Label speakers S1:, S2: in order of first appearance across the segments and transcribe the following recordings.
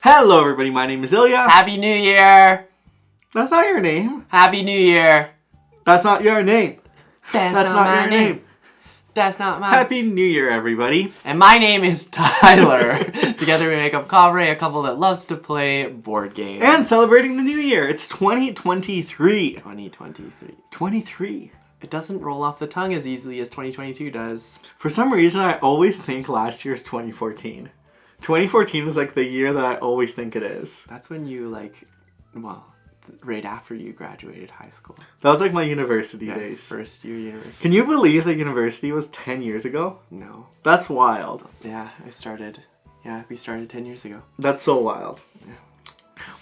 S1: Hello everybody, my name is Ilya.
S2: Happy New Year!
S1: That's not your name.
S2: Happy New Year!
S1: That's not your name.
S2: That's not your name. That's not mine.
S1: Happy New Year, everybody.
S2: And my name is Tyler. Together we make up Kovray, a couple that loves to play board games.
S1: And celebrating the new year. It's 2023.
S2: 2023.
S1: 23.
S2: It doesn't roll off the tongue as easily as 2022 does.
S1: For some reason, I always think last year's 2014. 2014 is like the year that I always think it is.
S2: That's when you right after you graduated high school.
S1: That was like my university days.
S2: First year university.
S1: Can you believe that university was 10 years ago?
S2: No.
S1: That's wild.
S2: Yeah, we started 10 years ago.
S1: That's so wild. Yeah.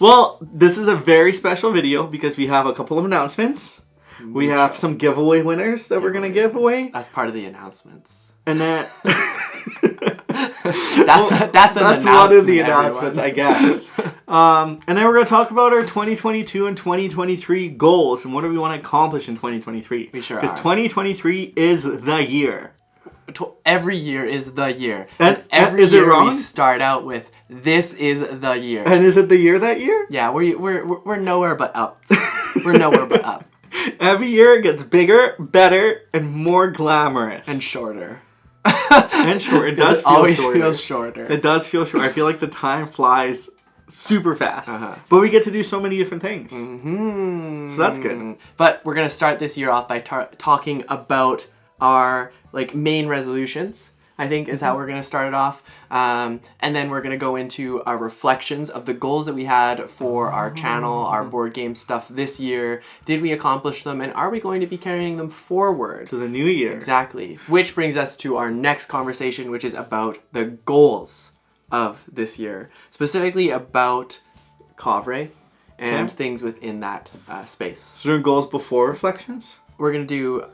S1: Well, this is a very special video because we have a couple of announcements. We have some giveaway winners that we're going to give away.
S2: That's part of the announcements.
S1: And then...
S2: that's
S1: one of the announcements, I guess. And then we're going to talk about our 2022 and 2023 goals and what do we want to accomplish in 2023.
S2: We sure are.
S1: Because 2023 is the year.
S2: Every year is the year.
S1: And
S2: every
S1: is
S2: year
S1: it wrong?
S2: We start out with, this is the year.
S1: And is it the year that year?
S2: Yeah, we're nowhere but up. We're nowhere but up.
S1: Every year it gets bigger, better, and more glamorous.
S2: And shorter.
S1: And short. It does feel
S2: always
S1: shorter.
S2: feels shorter.
S1: It does feel short. I feel like the time flies super fast. But we get to do so many different things. So that's good.
S2: But we're going to start this year off by talking about our main resolutions, I think is how we're going to start it off. And then we're going to go into our reflections of the goals that we had for our channel, our board game stuff this year. Did we accomplish them, and are we going to be carrying them forward?
S1: To the new year.
S2: Exactly. Which brings us to our next conversation, which is about the goals of this year. Specifically about Kovray and things within that space.
S1: So doing goals before reflections?
S2: We're going to do,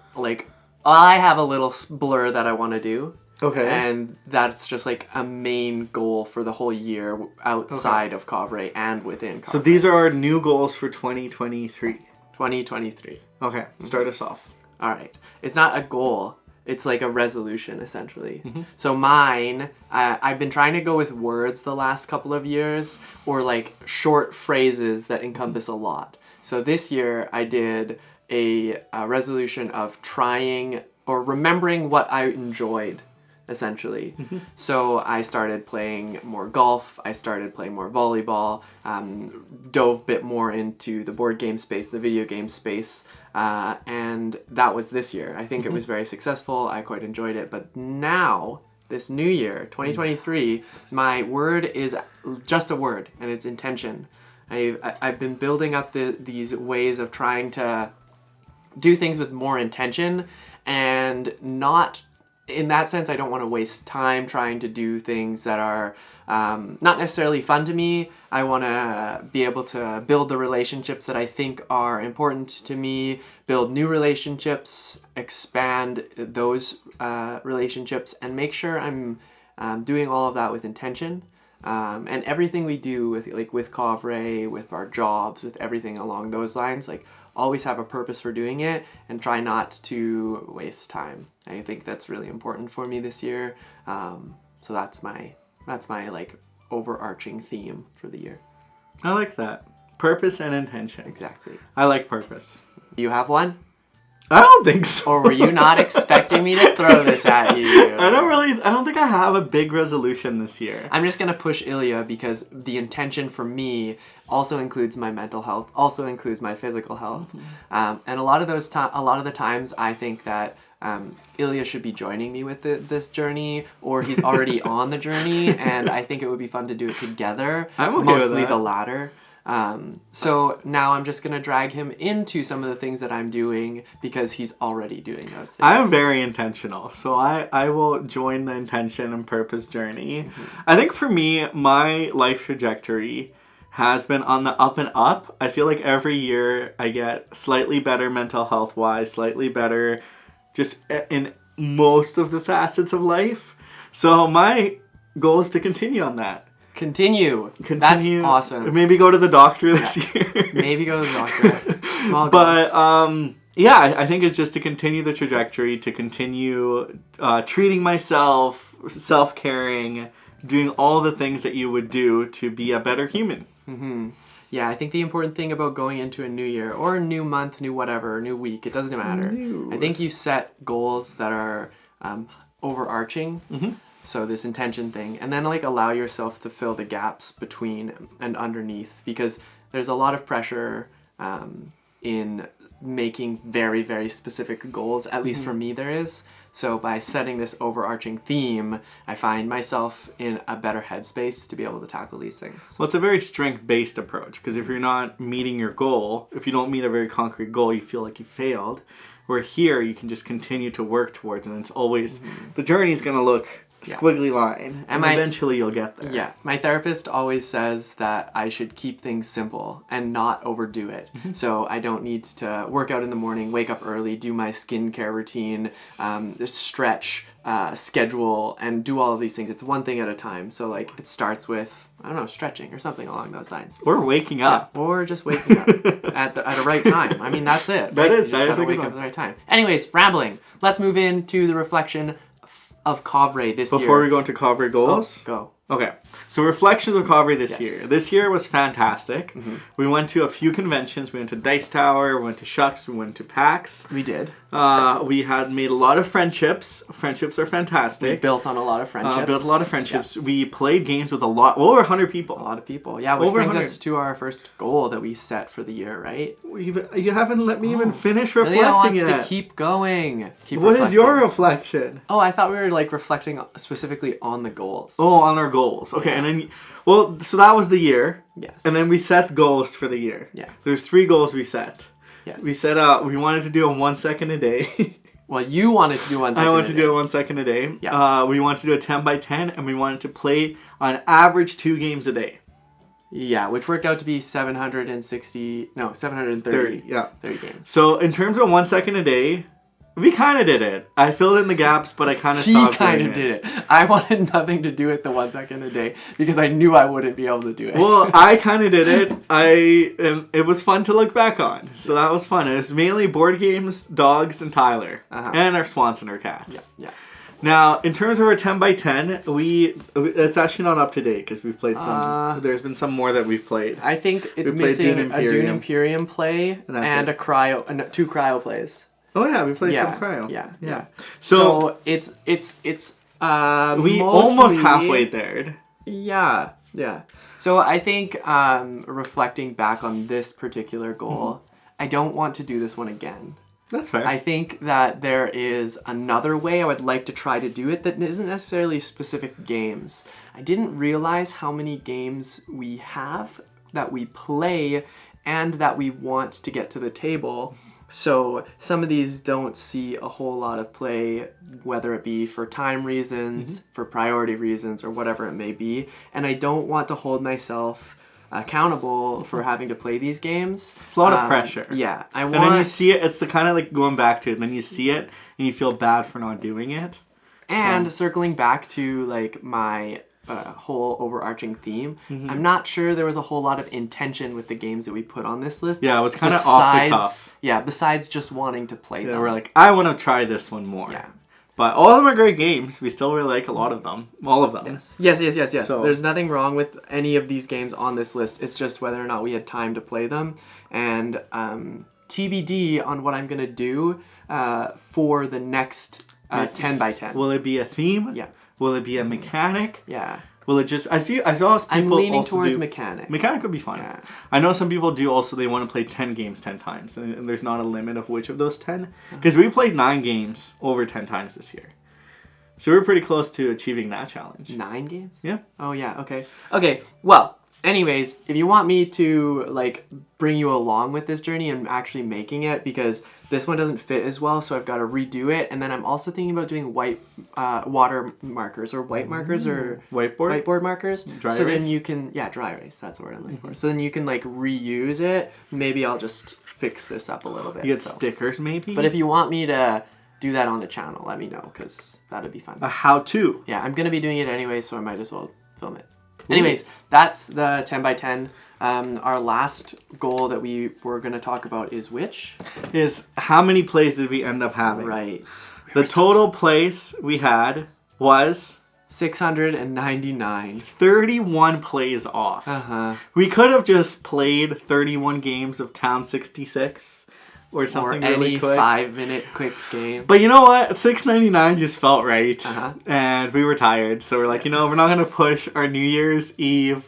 S2: I have a little blur that I want to do.
S1: Okay.
S2: And that's just a main goal for the whole year outside of Kovray and within Kovray.
S1: So these are our new goals for 2023.
S2: 2023.
S1: Okay, start us off.
S2: All right. It's not a goal. It's like a resolution, essentially. So mine, I've been trying to go with words the last couple of years, or short phrases that encompass a lot. So this year I did a resolution of trying or remembering what I enjoyed, essentially. So I started playing more golf, I started playing more volleyball, dove a bit more into the board game space, the video game space, and that was this year. I think it was very successful, I quite enjoyed it, but now, this new year, 2023, my word is just a word, and it's intention. I've been building up these ways of trying to do things with more intention, and not... In that sense, I don't want to waste time trying to do things that are not necessarily fun to me. I want to be able to build the relationships that I think are important to me, build new relationships, expand those relationships, and make sure I'm doing all of that with intention. And everything we do with Kovray, with our jobs, with everything along those lines, always have a purpose for doing it and try not to waste time. I think that's really important for me this year. So that's my overarching theme for the year.
S1: I like that. Purpose and intention.
S2: Exactly.
S1: I like purpose.
S2: Do you have one?
S1: I don't think so.
S2: Or were you not expecting me to throw this at you?
S1: I don't think I have a big resolution this year.
S2: I'm just going to push Ilya because the intention for me also includes my mental health, also includes my physical health. And a lot of the times I think that Ilya should be joining me with this journey, or he's already on the journey, and I think it would be fun to do it together.
S1: I'm okay
S2: mostly
S1: with that.
S2: The latter. So now I'm just going to drag him into some of the things that I'm doing because he's already doing those things.
S1: I am very intentional, so I will join the intention and purpose journey. I think for me, my life trajectory has been on the up and up. I feel like every year I get slightly better mental health wise, slightly better just in most of the facets of life. So my goal is to continue on that.
S2: Continue. That's awesome.
S1: Maybe go to the doctor this year.
S2: Maybe go to the doctor. Small
S1: but
S2: goals.
S1: Yeah, I think it's just to continue the trajectory, to continue treating myself, self-caring, doing all the things that you would do to be a better human.
S2: Mm-hmm. Yeah, I think the important thing about going into a new year or a new month, new whatever, new week, it doesn't matter. I think you set goals that are overarching.
S1: Mm-hmm.
S2: So this intention thing, and then like allow yourself to fill the gaps between and underneath, because there's a lot of pressure in making very, very specific goals. At least for me, there is. So by setting this overarching theme, I find myself in a better headspace to be able to tackle these things.
S1: Well, it's a very strength-based approach, because if you're not meeting your goal, if you don't meet a very concrete goal, you feel like you failed. Where here, you can just continue to work towards, and it's always, the journey is going to look squiggly line, and eventually you'll get there.
S2: Yeah, my therapist always says that I should keep things simple and not overdo it. So I don't need to work out in the morning, wake up early, do my skincare routine, stretch, schedule, and do all of these things. It's one thing at a time. So like it starts with, I don't know, stretching or something along those lines.
S1: Or waking up.
S2: Yeah, or just waking up at a right time. I mean, that's it.
S1: That
S2: right?
S1: is a good
S2: wake
S1: one.
S2: up at the right time. Anyways, rambling. Let's move into the reflection of Kovray this year.
S1: Before we go into Kovray Goals?
S2: Go.
S1: Okay, so reflections of Kovray this
S2: Yes.
S1: year. This year was fantastic. We went to a few conventions. We went to Dice Tower, we went to Shucks, we went to PAX.
S2: We did.
S1: We had made a lot of friendships. Friendships are
S2: We
S1: fantastic.
S2: built on a lot of friendships.
S1: Built a lot of friendships. We played games with over 100 people.
S2: A lot of people. Yeah, which
S1: Over
S2: brings
S1: 100.
S2: us to our first goal that we set for the year, right?
S1: You haven't let me even finish
S2: Leah
S1: reflecting
S2: wants
S1: yet.
S2: to keep going.
S1: What is your reflection?
S2: Oh, I thought we were like reflecting specifically on the goals.
S1: Oh, on our goals. Okay, and then, well, so that was the year.
S2: Yes.
S1: And then we set goals for the year.
S2: Yeah.
S1: There's 3 goals we set.
S2: Yes.
S1: We set we wanted to do a 1 second a day.
S2: Well, you wanted to do 1 second.
S1: I wanted to do it 1 second a day.
S2: Yeah.
S1: We wanted to do a 10 by 10, and we wanted to play on average 2 games a day.
S2: Yeah, which worked out to be 730
S1: Yeah.
S2: 30 games.
S1: So in terms of 1 second a day, we kind of did it. I filled in the gaps, but I kind of
S2: He
S1: stopped
S2: kind
S1: doing
S2: of did it. I wanted nothing to do with the 1 second a day because I knew I wouldn't be able to do it.
S1: Well, I kind of did it. And it was fun to look back on. So that was fun. It was mainly board games, dogs, and Tyler. And our Swanson, our cat.
S2: Yeah.
S1: Now, in terms of our 10 by 10, it's actually not up to date because we've played some. There's been some more that we've played.
S2: I think it's
S1: We played
S2: missing
S1: Dune
S2: a Dune Imperium play and
S1: it.
S2: a cryo, 2 cryo plays.
S1: Oh yeah, we played
S2: Yeah,
S1: some cryo.
S2: yeah.
S1: So
S2: it's
S1: we
S2: mostly,
S1: almost halfway there.
S2: Yeah. So I think reflecting back on this particular goal, I don't want to do this one again.
S1: That's fair.
S2: I think that there is another way I would like to try to do it that isn't necessarily specific games. I didn't realize how many games we have that we play and that we want to get to the table. So some of these don't see a whole lot of play, whether it be for time reasons, for priority reasons, or whatever it may be. And I don't want to hold myself accountable for having to play these games.
S1: It's a lot of pressure.
S2: Yeah.
S1: And then you see it, it's the kind of like going back to it, and then you see it, and you feel bad for not doing it.
S2: And circling back to like my whole overarching theme, I'm not sure there was a whole lot of intention with the games that we put on this list.
S1: Yeah, it was kind of off the cuff.
S2: Yeah, besides just wanting to play them.
S1: We're like, I want to try this one more.
S2: Yeah.
S1: But all of them are great games. We still really like a lot of them. All of them.
S2: Yes.
S1: So,
S2: there's nothing wrong with any of these games on this list. It's just whether or not we had time to play them. And TBD on what I'm going to do for the next 10 by 10.
S1: Will it be a theme?
S2: Yeah.
S1: Will it be a mechanic?
S2: Yeah.
S1: Will it just... I saw people
S2: I'm leaning
S1: also
S2: towards
S1: do,
S2: mechanic.
S1: Mechanic would be fun.
S2: Yeah.
S1: I know some people do also, they want to play 10 games 10 times. And there's not a limit of which of those 10. Because we played 9 games over 10 times this year. So we're pretty close to achieving that challenge.
S2: 9 games?
S1: Yeah.
S2: Oh, yeah. Okay. Well, anyways, if you want me to, like, bring you along with this journey and actually making it, because this one doesn't fit as well, so I've got to redo it. And then I'm also thinking about doing white water markers or white markers or whiteboard markers.
S1: Dry
S2: so
S1: erase?
S2: then you can, dry erase, that's the word I'm looking for. So then you can, like, reuse it. Maybe I'll just fix this up a little bit.
S1: You get stickers maybe?
S2: But if you want me to do that on the channel, let me know, because that'd be fun.
S1: A how-to.
S2: Yeah, I'm going to be doing it anyway, so I might as well film it. Anyways, that's the 10 by 10. Our last goal that we were going to talk about is which?
S1: Is how many plays did we end up having?
S2: Right.
S1: The total place we had was
S2: 699.
S1: 31 plays off. We could have just played 31 games of Town 66 or something
S2: or
S1: really
S2: any
S1: quick.
S2: 5-minute quick game.
S1: But you know what? 699 just felt right. And we were tired. So we're like, you know, we're not going to push our New Year's Eve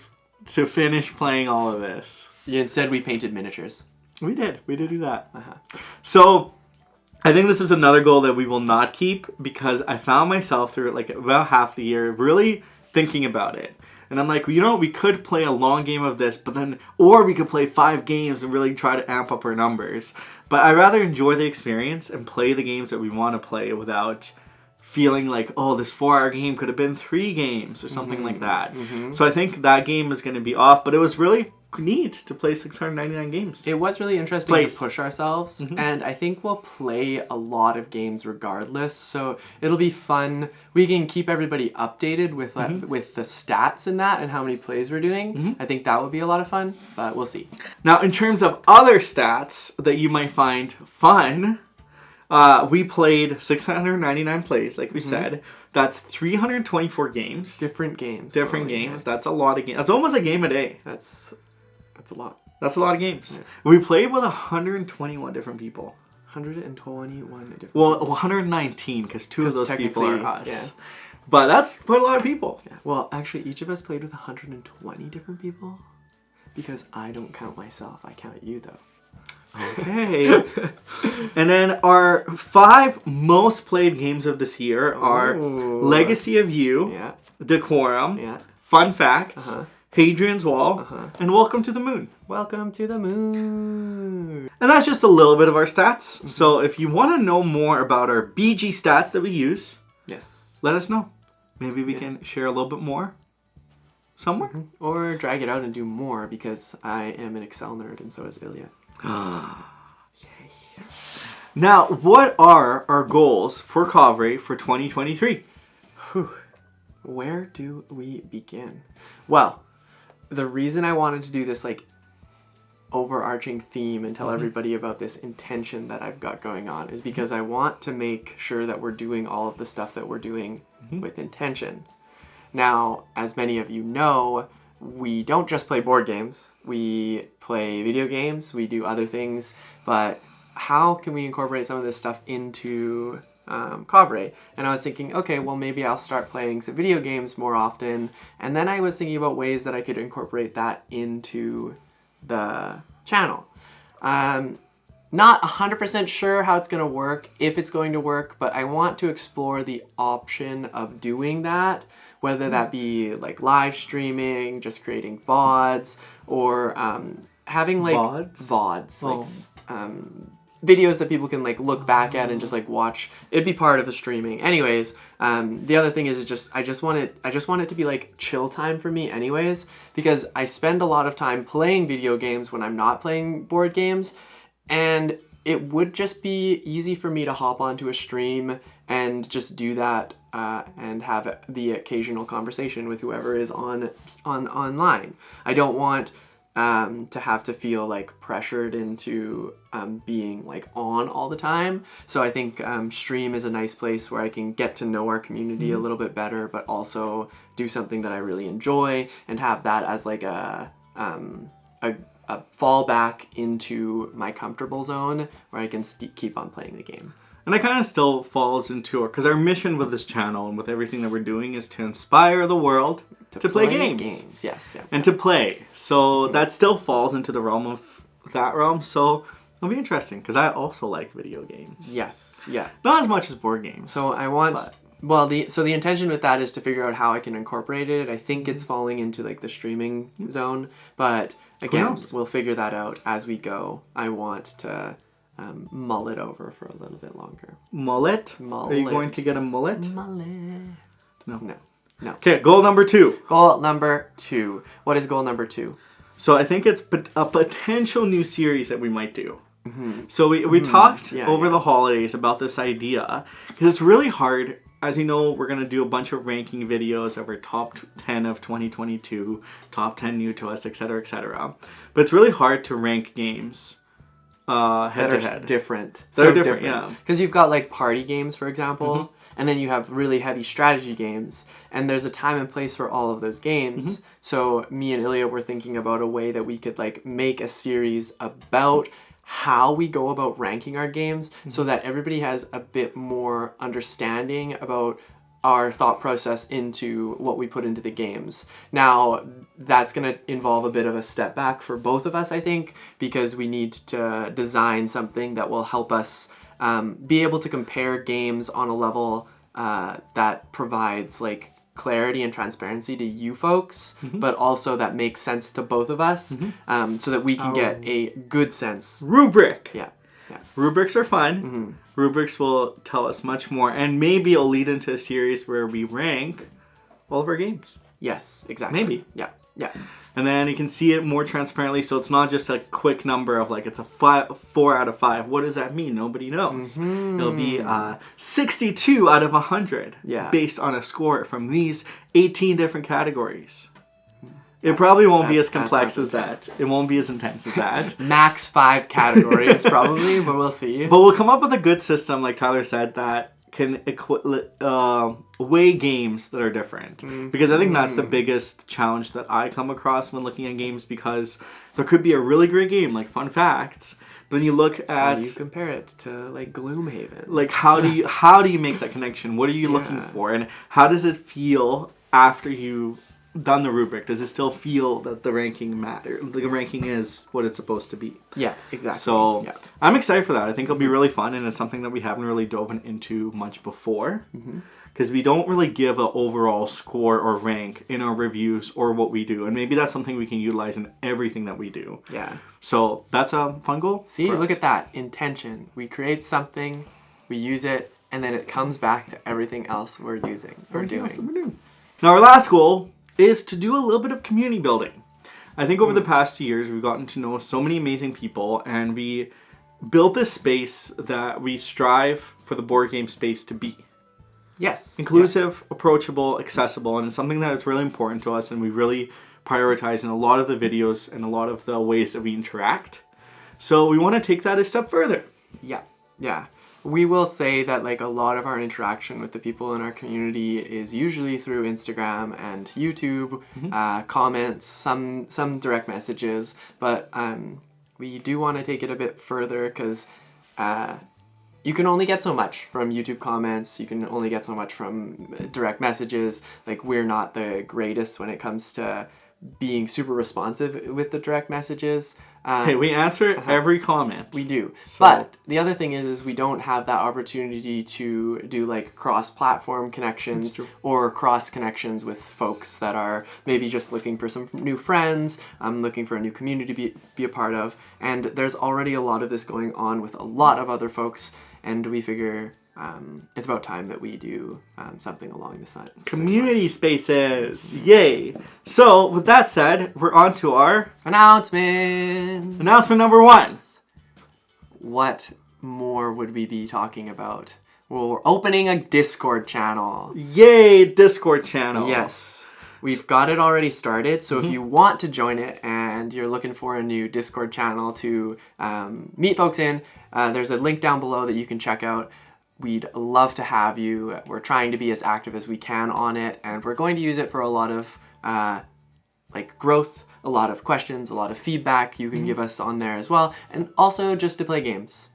S1: to finish playing all of this.
S2: Yeah, instead, we painted miniatures.
S1: We did. We did do that. So I think this is another goal that we will not keep because I found myself through like about half the year really thinking about it. And I'm like, you know, we could play a long game of this, but then, or we could play 5 games and really try to amp up our numbers. But I'd rather enjoy the experience and play the games that we want to play without feeling like, oh, this 4-hour game could have been 3 games or something like that. So I think that game is going to be off, but it was really neat to play 699 games.
S2: It was really interesting to push ourselves, and I think we'll play a lot of games regardless, so it'll be fun. We can keep everybody updated with the stats in that and how many plays we're doing. I think that would be a lot of fun, but we'll see.
S1: Now, in terms of other stats that you might find fun, we played 699 plays, like we said. That's 324 games.
S2: Different games.
S1: That's a lot of games. That's almost a game a day.
S2: That's a lot.
S1: That's a lot of games. We played with 121 different people.
S2: 121 different
S1: Well, 119 because 2 of those people are us.
S2: Yeah.
S1: But that's quite a lot of people.
S2: Yeah. Well, actually, each of us played with 120 different people because I don't count myself. I count you, though.
S1: Okay. And then our 5 most played games of this year are Legacy of You, Decorum, Fun Facts, Hadrian's Wall, and Welcome to the Moon.
S2: Welcome to the moon.
S1: And that's just a little bit of our stats. So if you want to know more about our BG stats that we use, let us know. Maybe we can share a little bit more somewhere.
S2: Or drag it out and do more because I am an Excel nerd and so is Ilya.
S1: Yay. Now, what are our goals for Kovray for 2023?
S2: Where do we begin? Well, the reason I wanted to do this like overarching theme and tell everybody about this intention that I've got going on is because I want to make sure that we're doing all of the stuff that we're doing with intention. Now, as many of you know, we don't just play board games. We play video games, we do other things, but how can we incorporate some of this stuff into Kovray? And I was thinking, okay, well maybe I'll start playing some video games more often, and then I was thinking about ways that I could incorporate that into the channel. Not 100% sure how it's going to work, if it's going to work, but I want to explore the option of doing that, whether that be like live streaming, just creating VODs, or having like VODs, like videos that people can like look back at and just like watch. It'd be part of the streaming. Anyways, the other thing is I just want it to be like chill time for me anyways, because I spend a lot of time playing video games when I'm not playing board games, and it would just be easy for me to hop onto a stream and just do that and have the occasional conversation with whoever is online. I don't want to have to feel like pressured into being like on all the time. So I think stream is a nice place where I can get to know our community a little bit better, but also do something that I really enjoy and have that as like a fallback into my comfortable zone where I can keep on playing the game.
S1: And it kind of still falls into because our mission with this channel and with everything that we're doing is to inspire the world to play games.
S2: Yes, yeah.
S1: And to play. So that still falls into the realm of that realm. So it'll be interesting because I also like video games.
S2: Yes, yeah.
S1: Not as much as board games.
S2: So I want... Well, the intention with that is to figure out how I can incorporate it. I think it's falling into like the streaming zone, but again, we'll figure that out as we go. I want to mull it over for a little bit longer.
S1: Mullet? Are you going to get a mullet?
S2: Mullet. No.
S1: Okay, goal number 2.
S2: Goal number 2. What is goal number 2?
S1: So I think it's a potential new series that we might do. So we talked over the holidays about this idea because it's really hard. As you know, we're going to do a bunch of ranking videos of our top 10 of 2022, top 10 new to us, etc., etc. But it's really hard to rank games head to
S2: that are
S1: head.
S2: different.
S1: They're
S2: So
S1: different, yeah.
S2: Because you've got like party games, for example, and then you have really heavy strategy games, and there's a time and place for all of those games. So me and Ilya were thinking about a way that we could like make a series about how we go about ranking our games so that everybody has a bit more understanding about our thought process into what we put into the games. Now, that's going to involve a bit of a step back for both of us, I think, because we need to design something that will help us be able to compare games on a level that provides like clarity and transparency to you folks, but also that makes sense to both of us, so that we can get a good sense.
S1: Rubric.
S2: Yeah.
S1: Rubrics are fun. Rubrics will tell us much more, and maybe it'll lead into a series where we rank all of our games.
S2: Yes, exactly.
S1: Maybe.
S2: Yeah.
S1: And then you can see it more transparently, so it's not just a quick number of like it's a 4 out of 5. What does that mean? Nobody knows. It'll be 62 out of 100 based on a score from these 18 different categories. It probably won't be as complex as that. It won't be as intense as that.
S2: Max 5 categories probably, but we'll see.
S1: But we'll come up with a good system, like Tyler said, that can weigh games that are different. Because I think that's the biggest challenge that I come across when looking at games, because there could be a really great game, like Fun Facts, but then you look at...
S2: How do you compare it to, like, Gloomhaven?
S1: Like, how do you make that connection? What are you looking for? And how does it feel after you... done the rubric? Does it still feel that the ranking the ranking is what it's supposed to be?
S2: Yeah, exactly.
S1: So I'm excited for that. I think it'll be really fun, and it's something that we haven't really dove into much before, because we don't really give an overall score or rank in our reviews or what we do, and maybe that's something we can utilize in everything that we do.
S2: Yeah.
S1: So that's a fun goal.
S2: See, look at that intention. We create something, we use it, and then it comes back to everything else we're doing.
S1: Now our last goal is to do a little bit of community building. I think over the past 2 years, we've gotten to know so many amazing people, and we built this space that we strive for the board game space to be.
S2: Yes.
S1: Inclusive, approachable, accessible, and it's something that is really important to us, and we really prioritize in a lot of the videos and a lot of the ways that we interact. So we want to take that a step further.
S2: Yeah. We will say that like a lot of our interaction with the people in our community is usually through Instagram and YouTube, comments, some direct messages, but we do want to take it a bit further, because you can only get so much from YouTube comments, you can only get so much from direct messages. Like, we're not the greatest when it comes to being super responsive with the direct messages.
S1: Hey, we answer every comment.
S2: We do. So. But the other thing is we don't have that opportunity to do like cross-platform connections or cross-connections with folks that are maybe just looking for some new friends, looking for a new community to be a part of. And there's already a lot of this going on with a lot of other folks, and we figure it's about time that we do something along the side.
S1: Community spaces, yay! So with that said, we're on to our
S2: announcement.
S1: Announcement number 1.
S2: What more would we be talking about? Well, we're opening a Discord channel.
S1: Yay, Discord channel.
S2: Yes. We've got it already started, so if you want to join it and you're looking for a new Discord channel to meet folks in, there's a link down below that you can check out. We'd love to have you. We're trying to be as active as we can on it, and we're going to use it for a lot of like growth, a lot of questions, a lot of feedback you can give us on there as well, and also just to play games.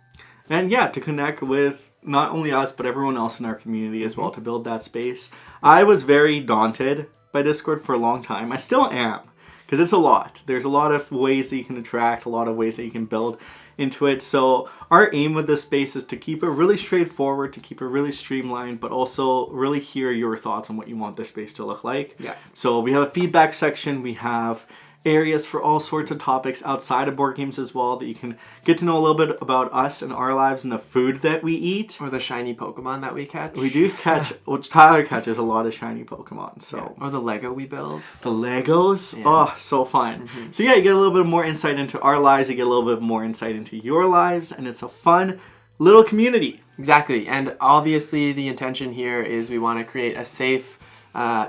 S1: And yeah, to connect with not only us, but everyone else in our community as well, to build that space. I was very daunted by Discord for a long time. I still am, because it's a lot. There's a lot of ways that you can interact, a lot of ways that you can build into it. So our aim with this space is to keep it really straightforward, to keep it really streamlined, but also really hear your thoughts on what you want this space to look like.
S2: Yeah.
S1: So we have a feedback section, we have areas for all sorts of topics outside of board games as well, that you can get to know a little bit about us and our lives and the food that we eat.
S2: Or the shiny Pokemon that we catch.
S1: We do catch, which Tyler catches a lot of shiny Pokemon. So.
S2: Yeah. Or the Lego we build.
S1: The Legos? Yeah. Oh, so fun. So yeah, you get a little bit more insight into our lives, you get a little bit more insight into your lives, and it's a fun little community.
S2: Exactly, and obviously the intention here is we want to create a safe,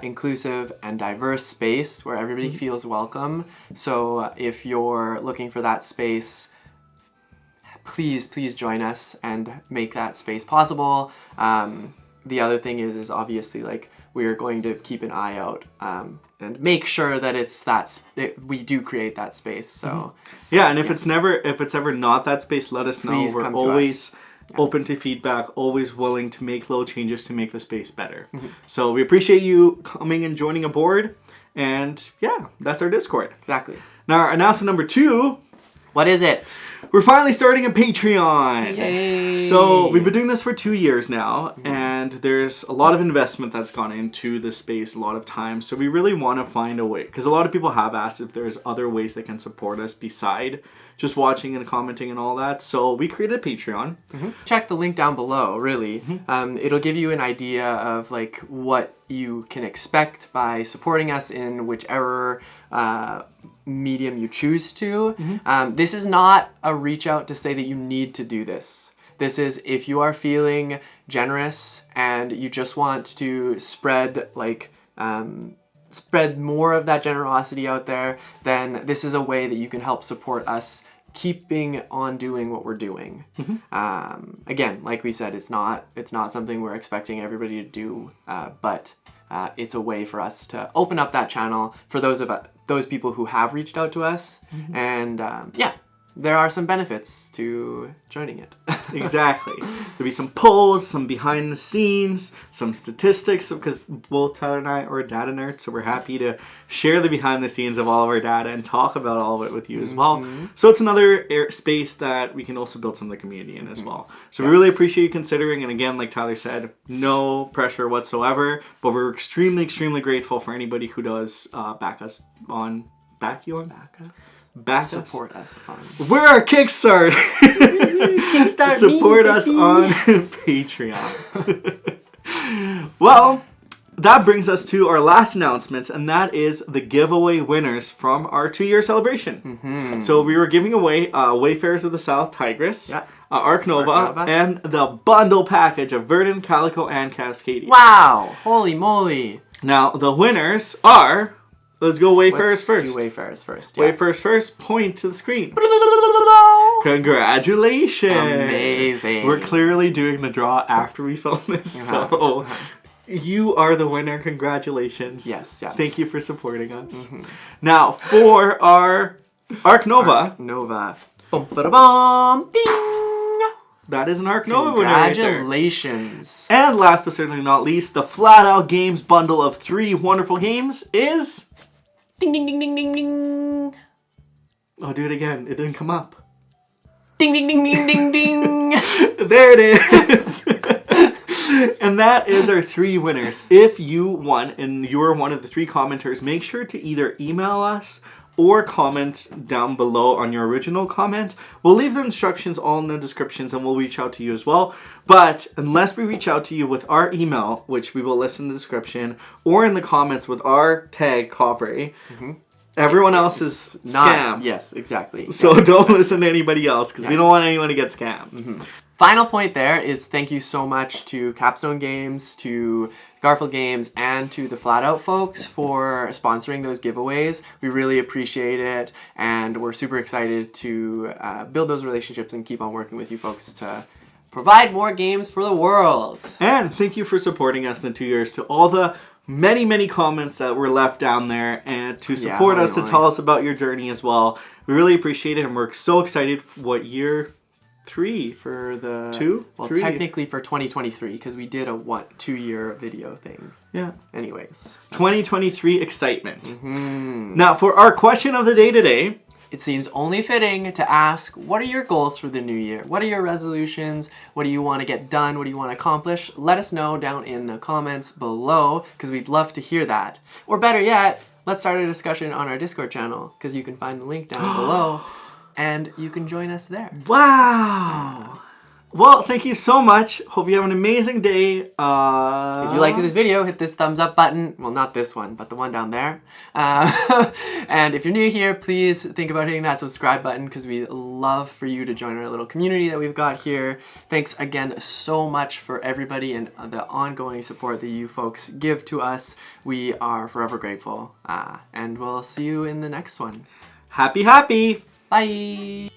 S2: inclusive and diverse space where everybody feels welcome. So if you're looking for that space, please join us and make that space possible. The other thing is obviously like we are going to keep an eye out and make sure that we do create that space. So
S1: yeah, and if it's ever not that space, let us know.
S2: Please
S1: We're
S2: come to
S1: always
S2: us.
S1: open to feedback, always willing to make little changes to make the space better. So we appreciate you coming and joining aboard. And yeah, that's our Discord.
S2: Exactly.
S1: Now, our announcement number 2.
S2: What is it?
S1: We're finally starting a Patreon.
S2: Yay!
S1: So we've been doing this for 2 years now, and there's a lot of investment that's gone into this space, a lot of time. So we really want to find a way, because a lot of people have asked if there's other ways they can support us beside just watching and commenting and all that. So we created a Patreon.
S2: Check the link down below, really. It'll give you an idea of like what you can expect by supporting us in whichever medium you choose to. This is not a reach out to say that you need to do this. This is if you are feeling generous and you just want to spread more of that generosity out there, then this is a way that you can help support us keeping on doing what we're doing. Again, like we said, it's not something we're expecting everybody to do, but it's a way for us to open up that channel for those people who have reached out to us, and yeah, there are some benefits to joining it.
S1: Exactly. There'll be some polls, some behind the scenes, some statistics, because both Tyler and I are data nerds, so we're happy to share the behind the scenes of all of our data and talk about all of it with you as well. So it's another space that we can also build some of the community in as well. So we really appreciate you considering, and again, like Tyler said, no pressure whatsoever, but we're extremely, extremely grateful for anybody who does back us.
S2: Support us on.
S1: We're our Kickstarter.
S2: Kickstart
S1: Support us on Patreon. Well, that brings us to our last announcements, and that is the giveaway winners from our 2-year celebration. So we were giving away Wayfarers of the South Tigress, Arc Nova, and the bundle package of Verdant, Calico, and Cascadia.
S2: Wow! Holy moly!
S1: Now, the winners are... Let's go Wayfarers first.
S2: Do Wayfarers first.
S1: Wayfarers first. Point to the screen. Congratulations!
S2: Amazing.
S1: We're clearly doing the draw after we film this, so you are the winner. Congratulations.
S2: Yes. Yeah.
S1: Thank you for supporting us. Now, for our Arc Nova.
S2: Bum, ba-da-bum, ding!
S1: That is an Arc Nova winner right there.
S2: Congratulations.
S1: And last but certainly not least, the Flat Out Games bundle of 3 wonderful games is...
S2: Ding, ding, ding, ding, ding, ding.
S1: Oh, do it again. It didn't come up.
S2: Ding, ding, ding, ding, ding, ding.
S1: There it is. And that is our 3 winners. If you won and you're one of the 3 commenters, make sure to either email us or comment down below on your original comment. We'll leave the instructions all in the descriptions and we'll reach out to you as well. But unless we reach out to you with our email, which we will list in the description, or in the comments with our tag, Kovray, everyone else is scam.
S2: Yes, exactly.
S1: So don't listen to anybody else because we don't want anyone to get scammed.
S2: Final point there is thank you so much to Capstone Games, to Garfield Games, and to the Flat Out folks for sponsoring those giveaways. We really appreciate it, and we're super excited to build those relationships and keep on working with you folks to provide more games for the world.
S1: And thank you for supporting us in the 2 years, to all the many, many comments that were left down there, and to support us, to tell us about your journey as well. We really appreciate it, and we're so excited for what year 3
S2: for the
S1: 2?
S2: Well,
S1: 3.
S2: technically for 2023 because we did a 2-year video thing.
S1: Yeah.
S2: Anyways,
S1: 2023 excitement. Now for our question of the day today,
S2: it seems only fitting to ask, what are your goals for the new year? What are your resolutions? What do you want to get done? What do you want to accomplish? Let us know down in the comments below because we'd love to hear that. Or better yet, let's start a discussion on our Discord channel because you can find the link down below. And you can join us there.
S1: Wow! Well, thank you so much. Hope you have an amazing day.
S2: If you liked this video, hit this thumbs up button. Well, not this one, but the one down there. And if you're new here, please think about hitting that subscribe button because we'd love for you to join our little community that we've got here. Thanks again so much for everybody and the ongoing support that you folks give to us. We are forever grateful. And we'll see you in the next one.
S1: Happy!
S2: Bye!